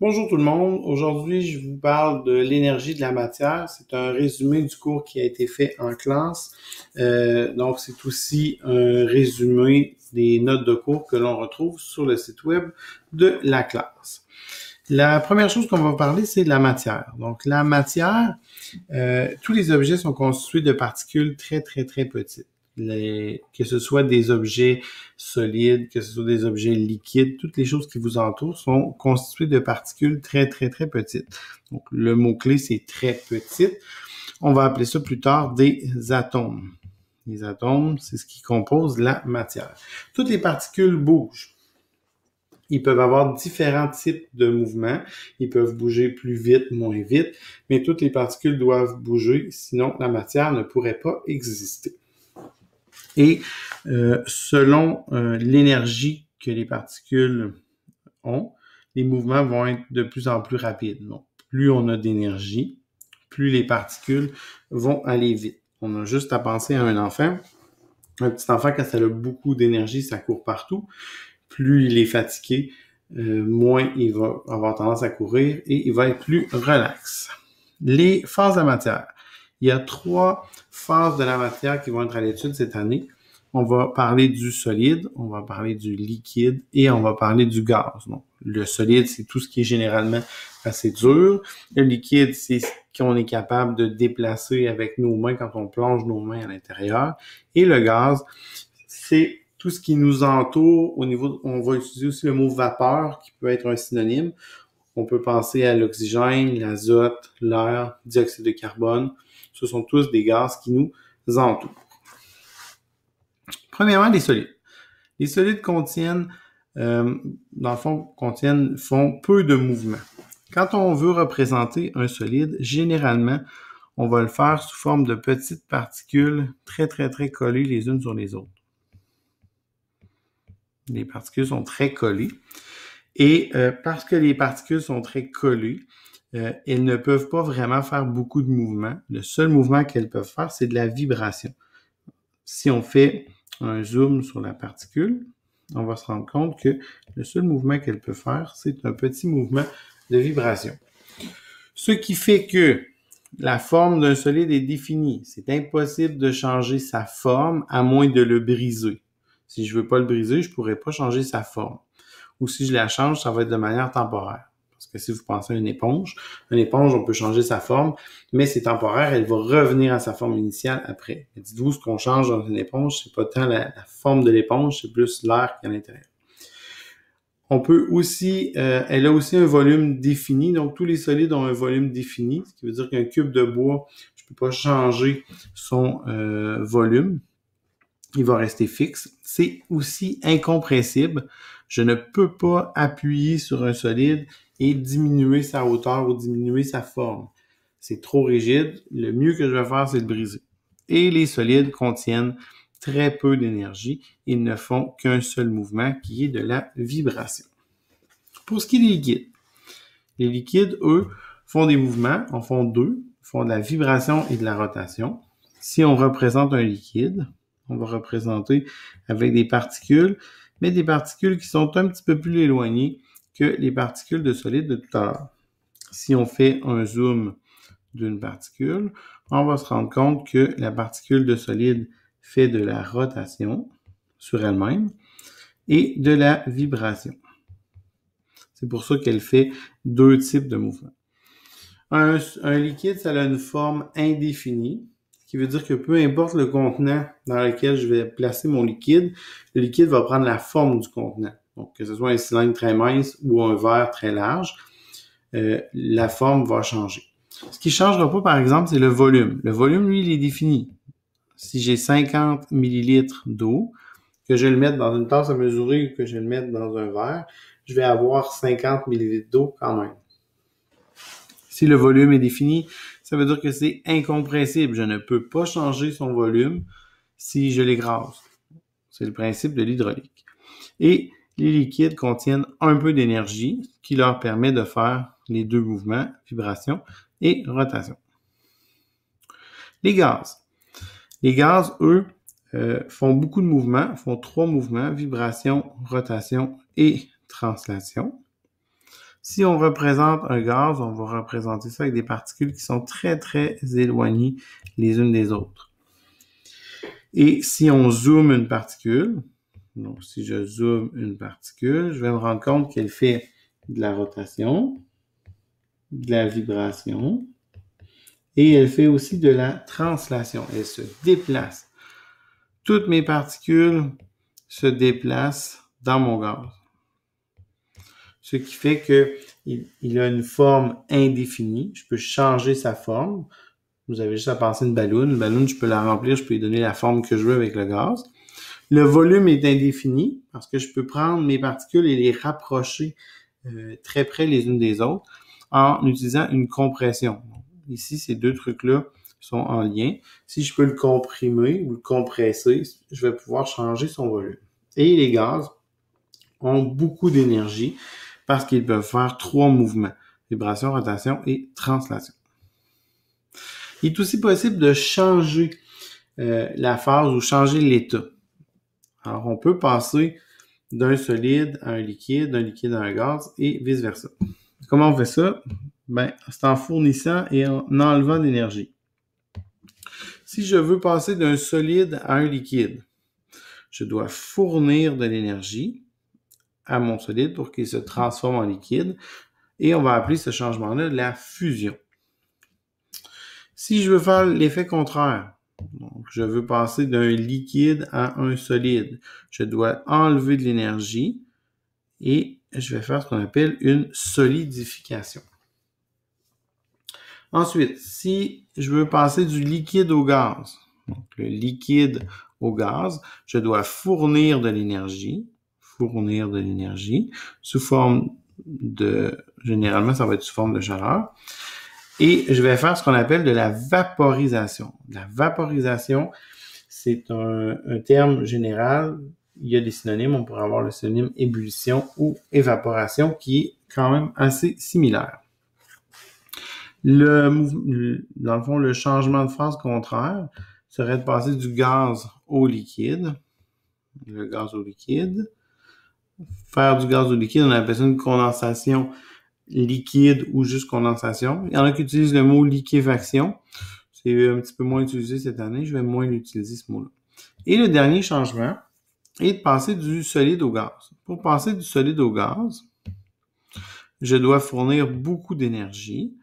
Bonjour tout le monde. Aujourd'hui, je vous parle de l'énergie de la matière. C'est un résumé du cours qui a été fait en classe. Donc, c'est aussi un résumé des notes de cours que l'on retrouve sur le site web de la classe. La première chose qu'on va parler, c'est de la matière. Donc, la matière, tous les objets sont constitués de particules très, très, très petites. Que ce soit des objets solides, que ce soit des objets liquides, toutes les choses qui vous entourent sont constituées de particules très, très, très petites. Donc, le mot-clé, c'est très petite. On va appeler ça plus tard des atomes. Les atomes, c'est ce qui compose la matière. Toutes les particules bougent. Ils peuvent avoir différents types de mouvements. Ils peuvent bouger plus vite, moins vite, mais toutes les particules doivent bouger, sinon la matière ne pourrait pas exister. Et selon l'énergie que les particules ont, les mouvements vont être de plus en plus rapides. Donc, plus on a d'énergie, plus les particules vont aller vite. On a juste à penser à un enfant. Un petit enfant, quand ça a beaucoup d'énergie, ça court partout. Plus il est fatigué, moins il va avoir tendance à courir et il va être plus relax. Les phases de la matière. Il y a 3 phases de la matière qui vont être à l'étude cette année. On va parler du solide, on va parler du liquide et on va parler du gaz. Donc, le solide, c'est tout ce qui est généralement assez dur. Le liquide, c'est ce qu'on est capable de déplacer avec nos mains quand on plonge nos mains à l'intérieur. Et le gaz, c'est tout ce qui nous entoure au niveau, on va utiliser aussi le mot vapeur qui peut être un synonyme. On peut penser à l'oxygène, l'azote, l'air, dioxyde de carbone. Ce sont tous des gaz qui nous entourent. Premièrement, les solides. Les solides contiennent, dans le fond, font peu de mouvement. Quand on veut représenter un solide, généralement, on va le faire sous forme de petites particules très, très, très collées les unes sur les autres. Les particules sont très collées. Et parce que les particules sont très collées, elles ne peuvent pas vraiment faire beaucoup de mouvements. Le seul mouvement qu'elles peuvent faire, c'est de la vibration. Si on fait un zoom sur la particule, on va se rendre compte que le seul mouvement qu'elle peut faire, c'est un petit mouvement de vibration. Ce qui fait que la forme d'un solide est définie. C'est impossible de changer sa forme à moins de le briser. Si je veux pas le briser, je pourrais pas changer sa forme. Ou si je la change, ça va être de manière temporaire. Parce que si vous pensez à une éponge, on peut changer sa forme, mais c'est temporaire, elle va revenir à sa forme initiale après. Dites-vous, ce qu'on change dans une éponge, c'est pas tant la forme de l'éponge, c'est plus l'air qui est à l'intérieur. On peut aussi, elle a aussi un volume défini, donc tous les solides ont un volume défini, ce qui veut dire qu'un cube de bois, je peux pas changer son volume. Il va rester fixe. C'est aussi incompressible. Je ne peux pas appuyer sur un solide et diminuer sa hauteur ou diminuer sa forme. C'est trop rigide. Le mieux que je vais faire, c'est de briser. Et les solides contiennent très peu d'énergie. Ils ne font qu'un seul mouvement qui est de la vibration. Pour ce qui est des liquides, les liquides, eux, font des mouvements. En font 2. Ils font de la vibration et de la rotation. Si on représente un liquide, on va représenter avec des particules, mais des particules qui sont un petit peu plus éloignées que les particules de solide de tout à l'heure. Si on fait un zoom d'une particule, on va se rendre compte que la particule de solide fait de la rotation sur elle-même et de la vibration. C'est pour ça qu'elle fait 2 types de mouvements. Un liquide, ça a une forme indéfinie, ce qui veut dire que peu importe le contenant dans lequel je vais placer mon liquide, le liquide va prendre la forme du contenant. Donc, que ce soit un cylindre très mince ou un verre très large, la forme va changer. Ce qui ne changera pas, par exemple, c'est le volume. Le volume, lui, il est défini. Si j'ai 50 ml d'eau, que je vais le mettre dans une tasse à mesurer ou que je vais le mettre dans un verre, je vais avoir 50 ml d'eau quand même. Si le volume est défini, ça veut dire que c'est incompressible. Je ne peux pas changer son volume si je l'écrase. C'est le principe de l'hydraulique. Et les liquides contiennent un peu d'énergie qui leur permet de faire les 2 mouvements, vibration et rotation. Les gaz. Les gaz, eux, font beaucoup de mouvements, font 3 mouvements, vibration, rotation et translation. Si on représente un gaz, on va représenter ça avec des particules qui sont très, très éloignées les unes des autres. Et si on zoome une particule, donc si je zoome une particule, je vais me rendre compte qu'elle fait de la rotation, de la vibration, et elle fait aussi de la translation. Elle se déplace. Toutes mes particules se déplacent dans mon gaz. Ce qui fait qu'il a une forme indéfinie. Je peux changer sa forme. Vous avez juste à penser une ballonne. Une ballonne, je peux la remplir, je peux lui donner la forme que je veux avec le gaz. Le volume est indéfini parce que je peux prendre mes particules et les rapprocher très près les unes des autres en utilisant une compression. Ici, ces deux trucs-là sont en lien. Si je peux le comprimer ou le compresser, je vais pouvoir changer son volume. Et les gaz ont beaucoup d'énergie parce qu'ils peuvent faire 3 mouvements: vibration, rotation et translation. Il est aussi possible de changer la phase ou changer l'état. Alors, on peut passer d'un solide à un liquide, d'un liquide à un gaz et vice-versa. Comment on fait ça? Ben, c'est en fournissant et en enlevant de l'énergie. Si je veux passer d'un solide à un liquide, je dois fournir de l'énergie à mon solide pour qu'il se transforme en liquide et on va appeler ce changement-là la fusion. Si je veux faire l'effet contraire, donc je veux passer d'un liquide à un solide, je dois enlever de l'énergie et je vais faire ce qu'on appelle une solidification. Ensuite, si je veux passer du liquide au gaz, donc le liquide au gaz, je dois fournir de l'énergie sous forme généralement ça va être sous forme de chaleur, et je vais faire ce qu'on appelle de la vaporisation. La vaporisation, c'est un terme général. Il y a des synonymes, on pourrait avoir le synonyme ébullition ou évaporation qui est quand même assez similaire. Dans le fond, le changement de phase contraire serait de passer du gaz au liquide. Le gaz au liquide. Faire du gaz au liquide, on appelle ça une condensation liquide ou juste condensation. Il y en a qui utilisent le mot liquéfaction. C'est un petit peu moins utilisé cette année. Je vais moins l'utiliser, ce mot-là. Et le dernier changement est de passer du solide au gaz. Pour passer du solide au gaz, je dois fournir beaucoup d'énergie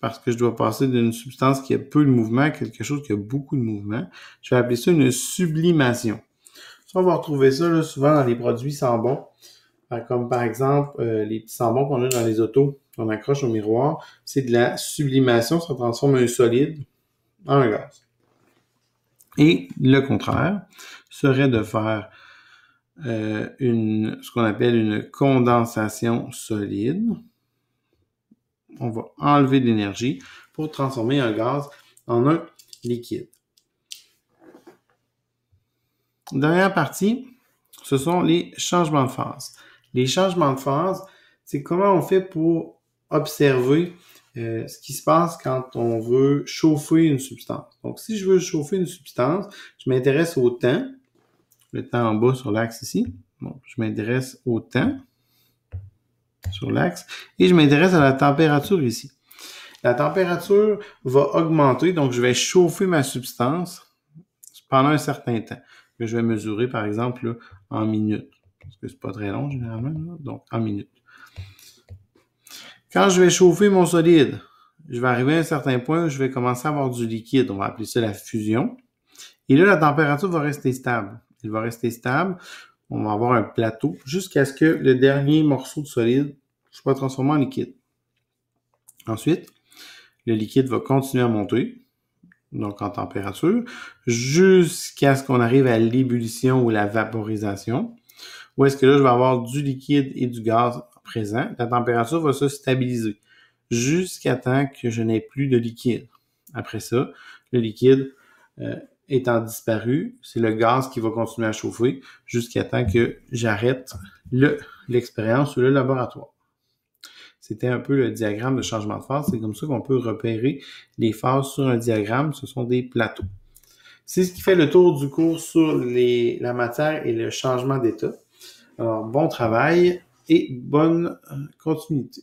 parce que je dois passer d'une substance qui a peu de mouvement à quelque chose qui a beaucoup de mouvement. Je vais appeler ça une sublimation. Ça, on va retrouver ça là, souvent dans les produits sambons. Comme par exemple, les petits sambons qu'on a dans les autos, qu'on accroche au miroir, c'est de la sublimation, ça transforme un solide en un gaz. Et le contraire serait de faire ce qu'on appelle une condensation solide. On va enlever de l'énergie pour transformer un gaz en un liquide. Dernière partie, ce sont les changements de phase. Les changements de phase, c'est comment on fait pour observer ce qui se passe quand on veut chauffer une substance. Donc, si je veux chauffer une substance, je m'intéresse au temps, le temps en bas sur l'axe ici. Donc, je m'intéresse au temps sur l'axe et je m'intéresse à la température ici. La température va augmenter, donc je vais chauffer ma substance pendant un certain temps, que je vais mesurer par exemple là, en minutes, parce que c'est pas très long généralement, là, donc en minutes. Quand je vais chauffer mon solide, je vais arriver à un certain point où je vais commencer à avoir du liquide, on va appeler ça la fusion, et là la température va rester stable. Elle va rester stable, on va avoir un plateau jusqu'à ce que le dernier morceau de solide soit transformé en liquide. Ensuite, le liquide va continuer à monter, donc en température, jusqu'à ce qu'on arrive à l'ébullition ou la vaporisation, où est-ce que là, je vais avoir du liquide et du gaz présent. La température va se stabiliser jusqu'à temps que je n'ai plus de liquide. Après ça, le liquide étant disparu, c'est le gaz qui va continuer à chauffer jusqu'à temps que j'arrête l'expérience ou le laboratoire. C'était un peu le diagramme de changement de phase. C'est comme ça qu'on peut repérer les phases sur un diagramme. Ce sont des plateaux. C'est ce qui fait le tour du cours sur la matière et le changement d'état. Alors, bon travail. et bonne continuité.